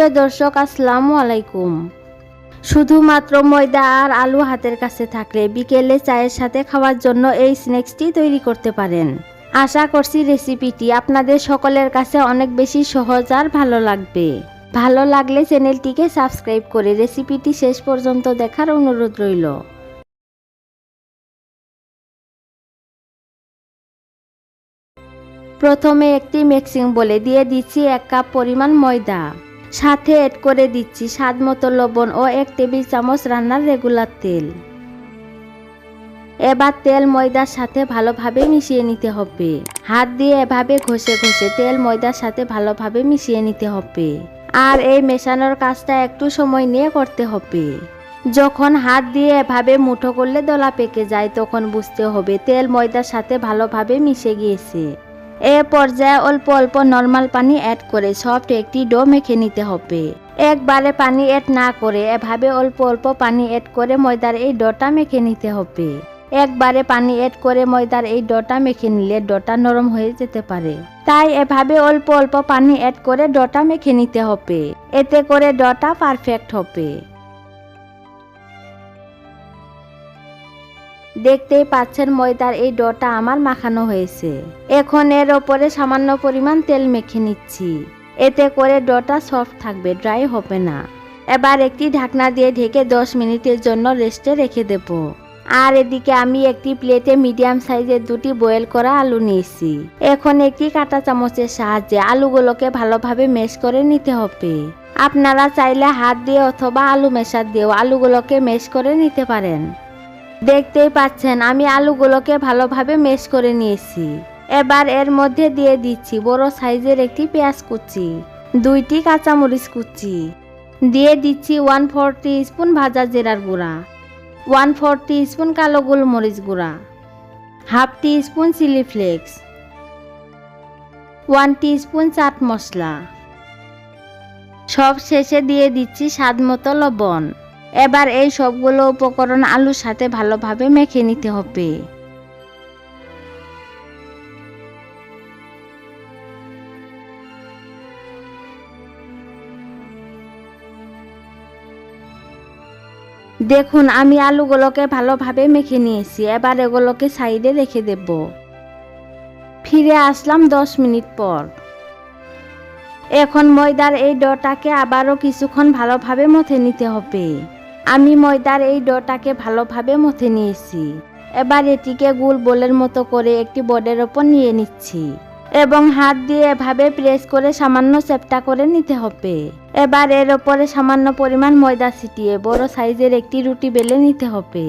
প্রিয় দর্শক, আসসালামু আলাইকুম। শুধুমাত্র ময়দা আর আলু হাতের কাছে থাকলে বিকেলে চায়ের সাথে খাওয়ার জন্য এই স্ন্যাক্সটি তৈরি করতে পারেন। আশা করছি রেসিপিটি আপনাদের সকলের কাছে অনেক বেশি সহজ আর ভালো লাগবে। ভালো লাগলে চ্যানেলটিকে সাবস্ক্রাইব করে রেসিপিটি শেষ পর্যন্ত দেখার অনুরোধ রইল। প্রথমে একটি মিক্সিং বোলে দিয়ে দিচ্ছি 1 কাপ পরিমাণ ময়দা, সাথে অ্যাড করে দিচ্ছি স্বাদ মতো লবণ ও 1 টেবিল চামচ রান্নার রেগুলার তেল। এবার তেল ময়দার সাথে ভালোভাবে মিশিয়ে নিতে হবে। হাত দিয়ে এভাবে ঘষে ঘষে তেল ময়দার সাথে ভালোভাবে মিশিয়ে নিতে হবে। আর এই মেশানোর কাজটা একটু সময় নিয়ে করতে হবে। যখন হাত দিয়ে এভাবে মুঠো করলে দলা পেকে যায় তখন বুঝতে হবে তেল ময়দার সাথে ভালোভাবে মিশে গিয়েছে। এ পর্যায়ে অল্প অল্প নরমাল পানি অ্যাড করে সফট একটি ডো মেখে নিতে হবে। একবারে পানি অ্যাড না করে এভাবে অল্প অল্প পানি অ্যাড করে ময়দার এই ডোটা মেখে নিতে হবে। একবারে পানি অ্যাড করে ময়দার এই ডোটা মেখে নিলে ডোটা নরম হয়ে যেতে পারে, তাই এভাবে অল্প অল্প পানি অ্যাড করে ডোটা মেখে নিতে হবে। এতে করে ডোটা পারফেক্ট হবে। দেখতেই পাচ্ছেন ময়দার এই ডোটা আমার মাখানো হয়েছে। এখন এর ওপরে সামান্য পরিমাণ তেল মেখে নিচ্ছি। এতে করে ডোটা সফট থাকবে, ড্রাই হবে না। এবার একটি ঢাকনা দিয়ে ঢেকে 10 মিনিটের জন্য রেস্টে রেখে দেব। আর এদিকে আমি একটি প্লেটে মিডিয়াম সাইজের 2টি বয়েল করা আলু নিয়েছি। এখন একটি কাঁটা চামচের সাহায্যে আলুগুলোকে ভালোভাবে ম্যাশ করে নিতে হবে। আপনারা চাইলে হাত দিয়ে অথবা আলু মেশার দিয়েও আলুগুলোকে ম্যাশ করে নিতে পারেন। দেখতেই পাচ্ছেন আমি আলুগুলোকে ভালোভাবে ম্যাশ করে নিয়েছি। এবার এর মধ্যে দিয়ে দিচ্ছি বড় সাইজের একটি পেঁয়াজ কুচি, 2টি কাঁচামরিচ কুচি, দিয়ে দিচ্ছি 1/4 টিস্পুন ভাজা জিরার গুঁড়া, 1/4 টিস্পুন কালো গোলমরিচ গুঁড়া, 1/2 teaspoon chilli flakes, 1 teaspoon chaat masala. সব শেষে দিয়ে দিচ্ছি স্বাদ মতো লবণ। এবার এই সবগুলো উপকরণ আলুর সাথে ভালোভাবে মেখে নিতে হবে। দেখুন আমি আলুগুলোকে ভালোভাবে মেখে নিয়েছি। এবার এগুলোকে সাইডে রেখে দেব। ফিরে আসলাম 10 মিনিট পর। এখন ময়দার এই ডোটাকে আবারও কিছুক্ষণ ভালোভাবে মথে নিতে হবে। আমি ময়দার এই ডোটাকে ভালোভাবে মথে নিয়েছি। এবার এটিকে গোল বোলের মতো করে একটি বোর্ডের ওপর নিয়ে নিচ্ছি এবং হাত দিয়ে এভাবে প্রেস করে সামান্য চ্যাপ্টা করে নিতে হবে। এবার এর ওপরে সামান্য পরিমাণ ময়দা ছিটিয়ে বড় সাইজের একটি রুটি বেলে নিতে হবে।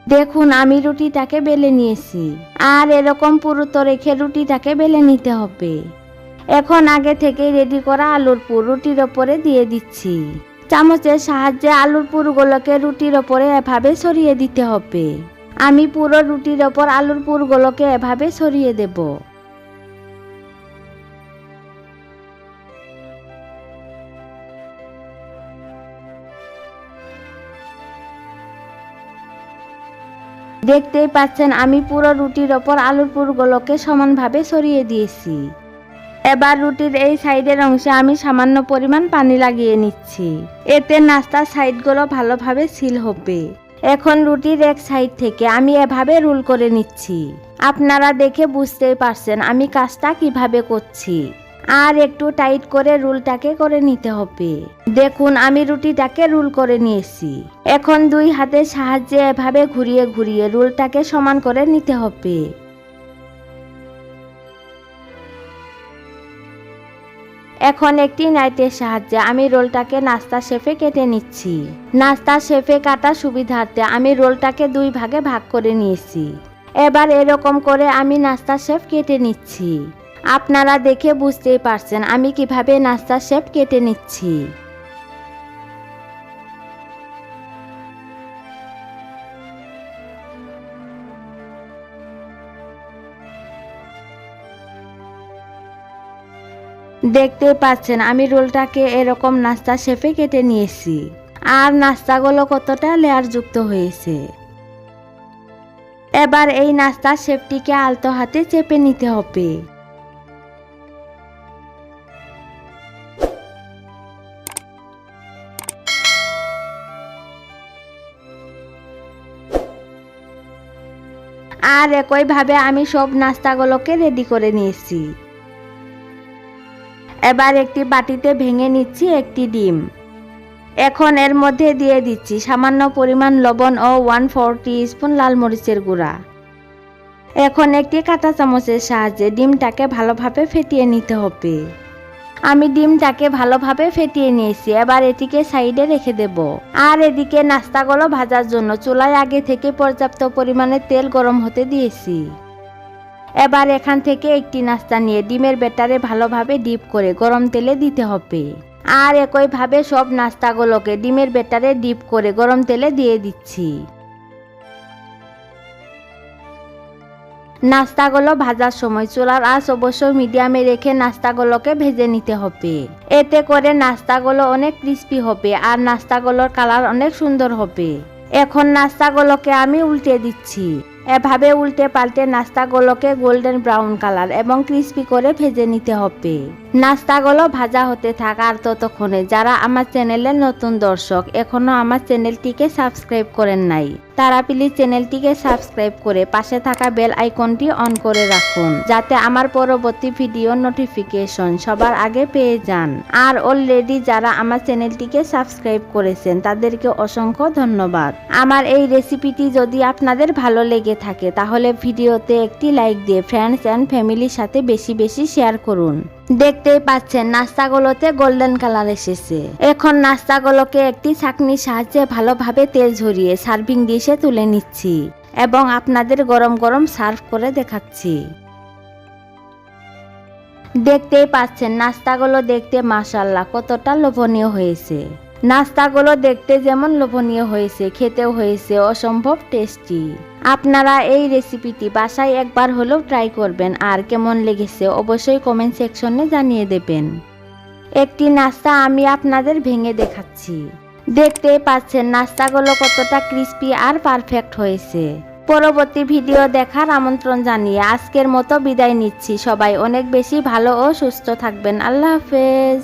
দেখুন আমি রুটিটাকে বেলে নিয়েছি। আর এরকম পুরুত্ব রেখে রুটিটাকে বেলে নিতে হবে। এখন আগে থেকে রেডি করা আলুর পুর রুটির ওপরে দিয়ে দিচ্ছি। চামচের সাহায্যে আলুর পুরগুলোকে রুটির ওপরে এভাবে ছড়িয়ে দিতে হবে। আমি পুরো রুটির ওপর আলুর পুরগুলোকে এভাবে ছড়িয়ে দেব। দেখতেই পাচ্ছেন আমি পুরো রুটির ওপর আলুর পুরগুলোকে সমানভাবে ছড়িয়ে দিয়েছি। এবার রুটির এই সাইডের অংশে আমি সামান্য পরিমাণ পানি লাগিয়ে নিচ্ছি। এতে নাস্তার সাইডগুলো ভালোভাবে সিল হবে। এখন রুটির এক সাইড থেকে আমি এভাবে রোল করে নিচ্ছি। আপনারা দেখে বুঝতেই পারছেন আমি কাজটা কিভাবে করছি। আর একটু টাইট করে রোলটাকে করে নিতে হবে। দেখুন আমি রুটিটাকে রোল করে নিয়েছি। এখন 2 হাতের সাহায্যে এভাবে ঘুরিয়ে ঘুরিয়ে রোলটাকে সমান করে নিতে হবে। এখন একটি নাইফের সাহায্যে আমি রোলটাকে নাস্তা শেপে কেটে নিচ্ছি। নাস্তা শেপে কাটা সুবিধার্থে আমি রোলটাকে 2 ভাগে ভাগ করে নিয়েছি। এবার এরকম করে আমি নাস্তা শেপ কেটে নিচ্ছি। আপনারা দেখে বুঝতেই পারছেন আমি কিভাবে নাস্তা শেপ কেটে নিচ্ছি। দেখতে পাচ্ছেন আমি রোলটাকে এরকম নাস্তা শেপে কেটে নিয়েছি। আর নাস্তাগুলো কতটা লেয়ার যুক্ত হয়েছে। এবার এই নাস্তার শেপটিকে আলতো হাতে চেপে নিতে হবে। আর একইভাবে আমি সব নাস্তাগুলোকে রেডি করে নিয়েছি। এবার একটি বাটিতে ভেঙে নিচ্ছি একটি ডিম। এখন এর মধ্যে দিয়ে দিচ্ছি সামান্য পরিমাণ লবণ ও 1/4 টিস্পুন লাল মরিচের গুঁড়া। এখন একটি কাঁটা চামচের সাহায্যে ডিমটাকে ভালোভাবে ফেটিয়ে নিতে হবে। আমি ডিমটাকে ভালোভাবে ফেটিয়ে নিয়েছি। এবার এটিকে সাইডে রেখে দেব। আর এদিকে নাস্তাগুলো ভাজার জন্য চুলায় আগে থেকে পর্যাপ্ত পরিমাণে তেল গরম হতে দিয়েছি। এবার এখান থেকে একটি নাস্তা নিয়ে ডিমের ব্যাটারে ভালোভাবে ডিপ করে গরম তেলে দিতে হবে। আর একইভাবে সব নাস্তাগুলোকে ডিমের ব্যাটারে ডিপ করে গরম তেলে দিয়ে দিচ্ছি। নাস্তাগুলো ভাজার সময় চুলার আঁচ অবশ্যই মিডিয়ামে রেখে নাস্তাগুলোকে ভেজে নিতে হবে। এতে করে নাস্তাগুলো অনেক ক্রিস্পি হবে আর নাস্তাগুলোর কালার অনেক সুন্দর হবে। এখন নাস্তাগুলোকে আমি উল্টে দিচ্ছি। এভাবে উল্টে পাল্টে নাস্তাগুলোকে গোল্ডেন ব্রাউন কালার এবং ক্রিস্পি করে ভেজে নিতে হবে। নাস্তাগুলো ভাজা হতে থাকা আর ততক্ষণে যারা আমার চ্যানেলের নতুন দর্শক এখনো আমার চ্যানেলটিকে সাবস্ক্রাইব করেন নাই, তারা প্লিজ চ্যানেলটিকে সাবস্ক্রাইব করে পাশে থাকা বেল আইকনটি অন করে রাখুন, যাতে আমার পরবর্তী ভিডিও নোটিফিকেশন সবার আগে পেয়ে যান। আর অলরেডি যারা আমার চ্যানেলটিকে সাবস্ক্রাইব করেছেন তাদেরকে অসংখ্য ধন্যবাদ। আমার এই রেসিপিটি যদি আপনাদের ভালো লেগে থাকে তাহলে ভিডিওতে একটি লাইক দিয়ে ফ্রেন্ডস এন্ড ফ্যামিলির সাথে বেশি বেশি শেয়ার করুন। দেখতেই পাচ্ছেন নাস্তাগুলোতে গোল্ডেন কালার এসেছে। এখন নাস্তাগুলোকে একটি ছাঁকনির সাহায্যে ভালোভাবে তেল ঝরিয়ে সার্ভিং ডিশে তুলে নিচ্ছি এবং আপনাদের গরম গরম সার্ভ করে দেখাচ্ছি। দেখতেই পাচ্ছেন নাস্তাগুলো দেখতে মাশাআল্লাহ কতটা লোভনীয় হয়েছে। নাস্তাগুলো দেখতে যেমন লোভনীয় হয়েছে, খেতেও হয়েছে অসম্ভব টেস্টি। আপনারা এই রেসিপিটি বাসায় একবার হলেও ট্রাই করবেন আর কেমন লেগেছে অবশ্যই কমেন্ট সেকশনে জানিয়ে দেবেন। একটি নাস্তা আমি আপনাদের ভেঙে দেখাচ্ছি। দেখতেই পাচ্ছেন নাস্তাগুলো কতটা ক্রিস্পি আর পারফেক্ট হয়েছে। পরবর্তী ভিডিও দেখার আমন্ত্রণ জানিয়ে আজকের মতো বিদায় নিচ্ছি। সবাই অনেক বেশি ভালো ও সুস্থ থাকবেন। আল্লাহ হাফেজ।